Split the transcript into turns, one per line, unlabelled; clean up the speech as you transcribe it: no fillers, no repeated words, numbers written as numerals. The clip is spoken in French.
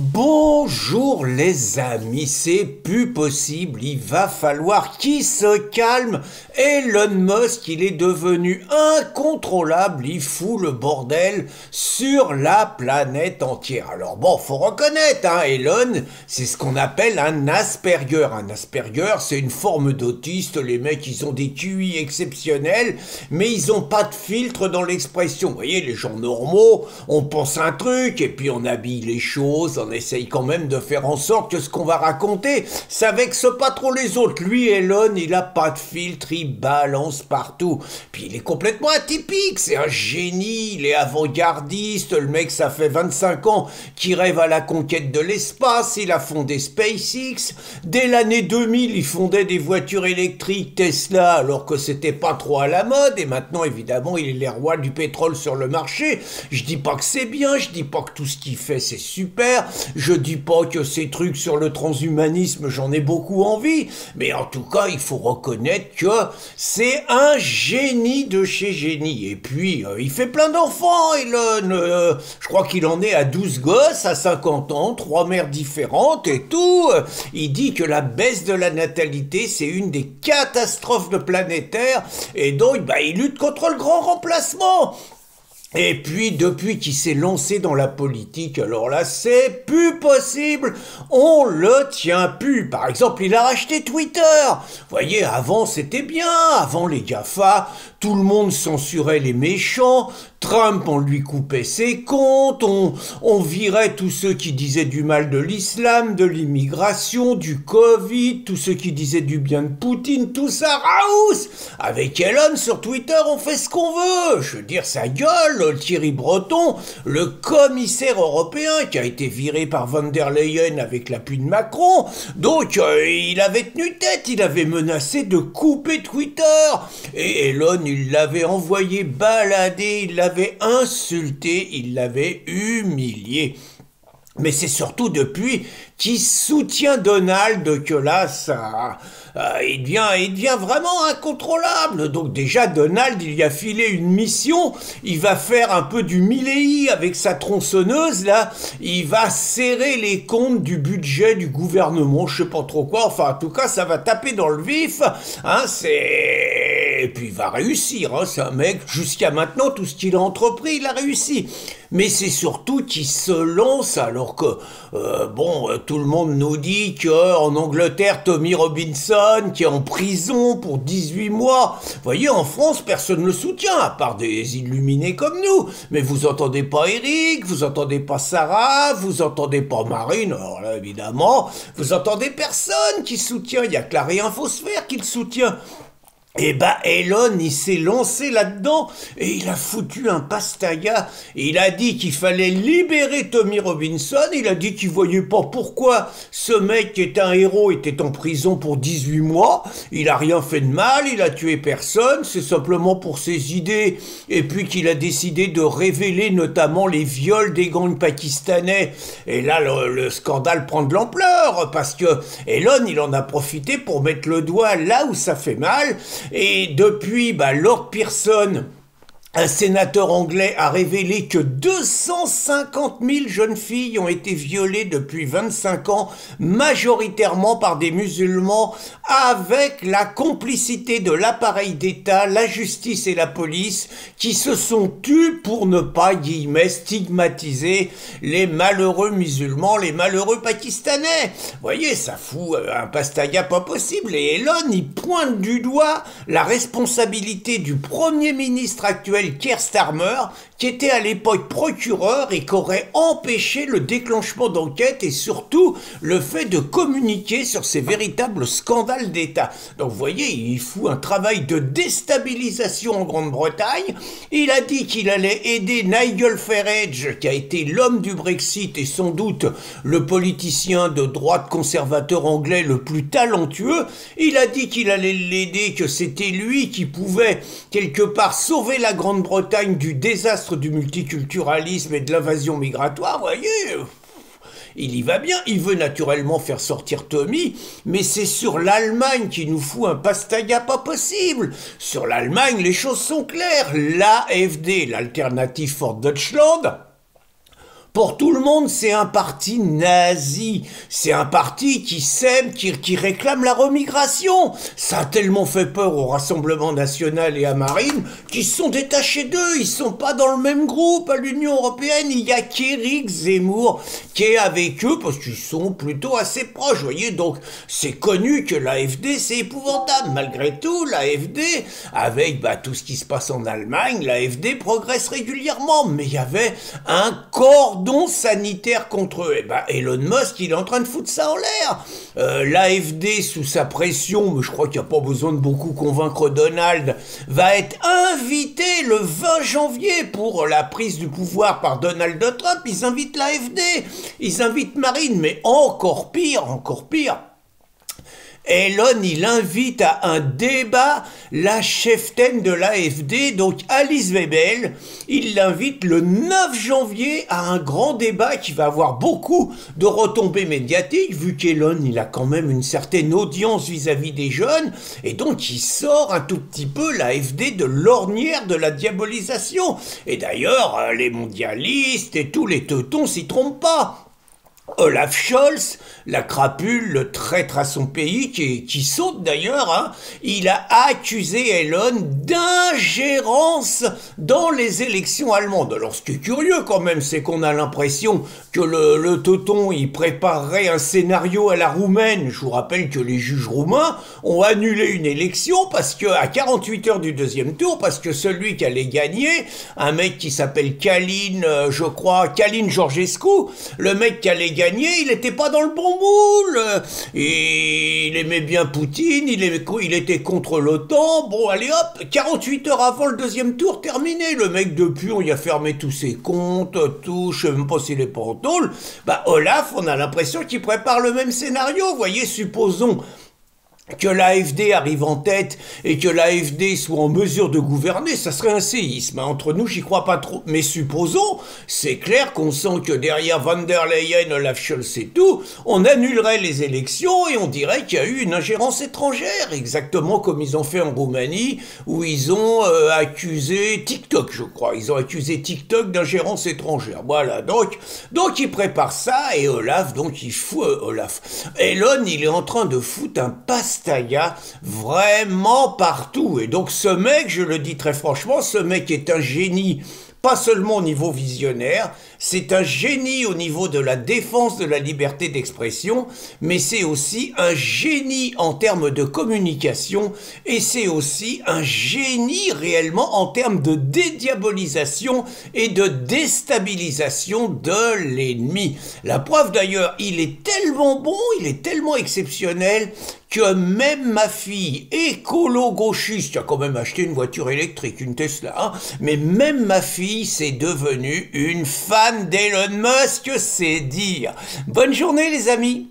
Bonjour les amis, c'est plus possible, il va falloir qu'il se calme. Elon Musk, il est devenu incontrôlable, il fout le bordel sur la planète entière. Alors bon, faut reconnaître, Elon, c'est ce qu'on appelle un Asperger. Un Asperger, c'est une forme d'autiste, les mecs ils ont des QI exceptionnels, mais ils ont pas de filtre dans l'expression. Vous voyez, les gens normaux, on pense un truc, et puis on habille les choses, on essaye quand même de faire en sorte que ce qu'on va raconter, ça vexe pas trop les autres. Lui, Elon, il a pas de filtre, il balance partout. Puis il est complètement atypique, c'est un génie, il est avant-gardiste, le mec, ça fait 25 ans qu'il rêve à la conquête de l'espace, il a fondé SpaceX. Dès l'année 2000, il fondait des voitures électriques Tesla, alors que c'était pas trop à la mode, et maintenant, évidemment, il est les rois du pétrole sur le marché. Je dis pas que c'est bien, je dis pas que tout ce qu'il fait, c'est super, je dis pas que ces trucs sur le transhumanisme, j'en ai beaucoup envie, mais en tout cas, il faut reconnaître que c'est un génie de chez génie. Et puis, il fait plein d'enfants, Elon. Je crois qu'il en est à 12 gosses, à 50 ans, 3 mères différentes et tout. Il dit que la baisse de la natalité, c'est une des catastrophes planétaires, et donc, il lutte contre le grand remplacement. Et puis, depuis qu'il s'est lancé dans la politique, alors là, c'est plus possible, on le tient plus. Par exemple, il a racheté Twitter. Vous voyez, avant, c'était bien, avant les GAFA, tout le monde censurait les méchants, Trump, on lui coupait ses comptes, on virait tous ceux qui disaient du mal de l'islam, de l'immigration, du Covid, tous ceux qui disaient du bien de Poutine, tout ça, raousse. Avec Elon, sur Twitter, on fait ce qu'on veut. Je veux dire, ça gueule. Thierry Breton, le commissaire européen qui a été viré par von der Leyen avec l'appui de Macron, donc il avait tenu tête, il avait menacé de couper Twitter. Et Elon, il l'avait envoyé balader, il l'avait insulté, il l'avait humilié. Mais c'est surtout depuis qu'il soutient Donald que là, il devient vraiment incontrôlable. Donc déjà, Donald, il y a filé une mission, il va faire un peu du Milei avec sa tronçonneuse, là, il va serrer les comptes du budget du gouvernement, je sais pas trop quoi, enfin, en tout cas, ça va taper dans le vif, et puis il va réussir, c'est un mec, jusqu'à maintenant, tout ce qu'il a entrepris, il a réussi. Mais c'est surtout qu'il se lance alors que, tout le monde nous dit qu'en Angleterre, Tommy Robinson, qui est en prison pour 18 mois, vous voyez, en France, personne ne le soutient, à part des illuminés comme nous. Mais vous entendez pas Eric, vous entendez pas Sarah, vous entendez pas Marine, alors là, évidemment, vous entendez personne qui soutient, il y a que la Réinfosphère qui le soutient. Et Elon, il s'est lancé là-dedans et il a foutu un pastaga. Il a dit qu'il fallait libérer Tommy Robinson. Il a dit qu'il voyait pas pourquoi ce mec qui est un héros était en prison pour 18 mois. Il a rien fait de mal, il a tué personne. C'est simplement pour ses idées. Et puis qu'il a décidé de révéler notamment les viols des gangs pakistanais. Et là, le scandale prend de l'ampleur parce que Elon, il en a profité pour mettre le doigt là où ça fait mal. Et depuis, Lord Pearson, un sénateur anglais, a révélé que 250 000 jeunes filles ont été violées depuis 25 ans, majoritairement par des musulmans, avec la complicité de l'appareil d'État, la justice et la police, qui se sont tus pour ne pas, guillemets, stigmatiser les malheureux musulmans, les malheureux pakistanais. Vous voyez, ça fout un pastaga pas possible. Et Elon, il pointe du doigt la responsabilité du Premier ministre actuel, Keir Starmer, qui était à l'époque procureur et qui aurait empêché le déclenchement d'enquêtes et surtout le fait de communiquer sur ces véritables scandales d'État. Donc vous voyez, il fout un travail de déstabilisation en Grande-Bretagne. Il a dit qu'il allait aider Nigel Farage, qui a été l'homme du Brexit et sans doute le politicien de droite conservateur anglais le plus talentueux. Il a dit qu'il allait l'aider, que c'était lui qui pouvait quelque part sauver la Grande-Bretagne du désastre du multiculturalisme et de l'invasion migratoire, vous voyez. Il y va bien, il veut naturellement faire sortir Tommy, mais c'est sur l'Allemagne qui nous fout un pastaga pas possible. Sur l'Allemagne, les choses sont claires. L'AfD, l'Alternative for Deutschland, Pour tout le monde, c'est un parti nazi. C'est un parti qui sème, qui réclame la remigration. Ça a tellement fait peur au Rassemblement national et à Marine qu'ils se sont détachés d'eux. Ils sont pas dans le même groupe à l'Union européenne. Il y a qu'Éric Zemmour qui est avec eux parce qu'ils sont plutôt assez proches. Vous voyez, donc c'est connu que l'AfD c'est épouvantable. Malgré tout, l'AfD, avec tout ce qui se passe en Allemagne, l'AfD progresse régulièrement. Mais il y avait un cordon sanitaire contre eux. Elon Musk, il est en train de foutre ça en l'air. L'AfD, sous sa pression, mais je crois qu'il n'y a pas besoin de beaucoup convaincre Donald, va être invité le 20 janvier pour la prise du pouvoir par Donald Trump. Ils invitent l'AfD, ils invitent Marine, mais encore pire. Elon, il invite à un débat la cheftaine de l'AfD, donc Alice Weidel. Il l'invite le 9 janvier à un grand débat qui va avoir beaucoup de retombées médiatiques, vu qu'Elon, il a quand même une certaine audience vis-à-vis des jeunes, et donc il sort un tout petit peu l'AfD de l'ornière de la diabolisation. Et d'ailleurs, les mondialistes et tous les teutons s'y trompent pas. Olaf Scholz, la crapule, le traître à son pays, qui saute d'ailleurs, il a accusé Elon d'ingérence dans les élections allemandes. Alors ce qui est curieux quand même, c'est qu'on a l'impression que le teuton, il préparerait un scénario à la roumaine. Je vous rappelle que les juges roumains ont annulé une élection parce que à 48 heures du deuxième tour, parce que celui qui allait gagner, un mec qui s'appelle Călin Georgescu, le mec qui allait gagner, il n'était pas dans le bon moule. Et il aimait bien Poutine, il était contre l'OTAN. Bon, allez hop, 48 heures avant le deuxième tour, terminé. Le mec, depuis, on y a fermé tous ses comptes, tout, je sais même pas s'il est pas en tôle. Olaf, on a l'impression qu'il prépare le même scénario. Vous voyez, supposons que l'AfD arrive en tête et que l'AfD soit en mesure de gouverner, ça serait un séisme. Entre nous, j'y crois pas trop. Mais supposons, c'est clair qu'on sent que derrière Van der Leyen, Olaf Scholz et tout, on annulerait les élections et on dirait qu'il y a eu une ingérence étrangère, exactement comme ils ont fait en Roumanie, où ils ont accusé TikTok, je crois. Ils ont accusé TikTok d'ingérence étrangère. Voilà, donc ils préparent ça et Olaf, donc il fout Elon, il est en train de foutre un passe vraiment partout. Et donc ce mec, je le dis très franchement, ce mec est un génie, pas seulement au niveau visionnaire, c'est un génie au niveau de la défense de la liberté d'expression, mais c'est aussi un génie en termes de communication, et c'est aussi un génie réellement en termes de dédiabolisation et de déstabilisation de l'ennemi. La preuve d'ailleurs, il est tellement bon, il est tellement exceptionnel, que même ma fille, écolo-gauchiste, qui a quand même acheté une voiture électrique, une Tesla, mais même ma fille, c'est devenue une fan d'Elon Musk, c'est dire. Bonne journée les amis!